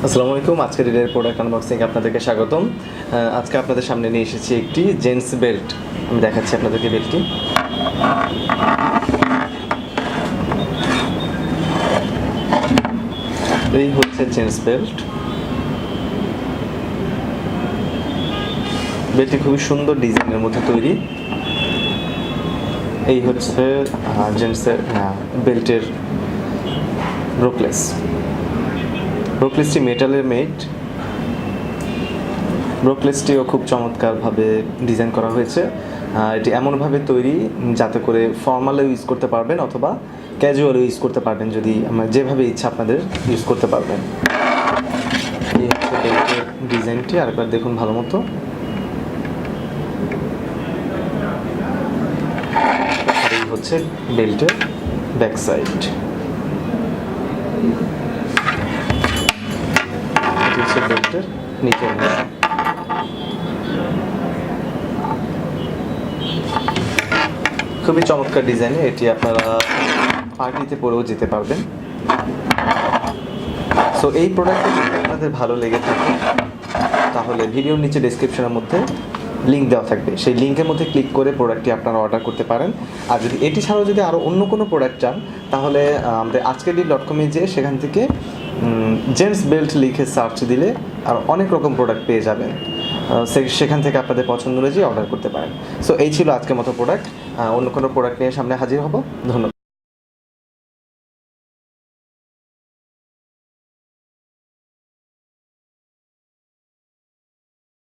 আসসালামু আলাইকুম। আজকের ঈদের প্রোডাক্ট আনবক্সিং আপনাদেরকে স্বাগতম। আজকে আপনাদের সামনে নিয়ে এসেছি একটি জেন্টস বেল্ট। আমি দেখাচ্ছি আপনাদেরকে বেল্টটি। এই হচ্ছে জেন্টস বেল্ট। বেল্টটি খুবই সুন্দর ডিজাইনের মধ্যে তৈরি। এই হচ্ছে জেন্টসের বেল্টের ব্রোকলেসটি মেটালের মেড। ব্রোকলেসটিও খুব চমৎকারভাবে ডিজাইন করা হয়েছে। এটি এমনভাবে তৈরি যাতে করে ফর্মালও ইউজ করতে পারবেন অথবা ক্যাজুয়ালও ইউজ করতে পারবেন, যদি যেভাবে ইচ্ছা আপনাদের ইউজ করতে পারবেন। এই হচ্ছে বেল্টের ডিজাইনটি, আরেকবার দেখুন ভালো মতো। আর এই হচ্ছে বেল্টের ব্যাক সাইড। এটি হচ্ছে বেল্টের নিচের অংশ। খুবই চমৎকার ডিজাইনে, এটি আপনারা পার্টিতে পরেও যেতে পারবেন। সো এই প্রোডাক্টটি যদি আপনাদের ভালো লেগে থাকে তাহলে ভিডিওর নিচে ডেসক্রিপশনের মধ্যে লিঙ্ক দেওয়া থাকবে, সেই লিঙ্কের মধ্যে ক্লিক করে প্রোডাক্টটি আপনারা অর্ডার করতে পারেন। আর যদি এটি ছাড়াও যদি আরও অন্য কোনো প্রোডাক্ট চান তাহলে আমাদের আজকেরডিল.com-এ যেয়ে সেখান থেকে জেন্টস বেল্ট লিখে সার্চ দিলে আর অনেক রকম প্রোডাক্ট পেয়ে যাবেন। সেখান থেকে আপনাদের পছন্দ অনুযায়ী অর্ডার করতে পারেন। সো এই ছিল আজকের মতো প্রোডাক্ট। অন্য কোনো প্রোডাক্ট নিয়ে সামনে হাজির হব। ধন্যবাদ।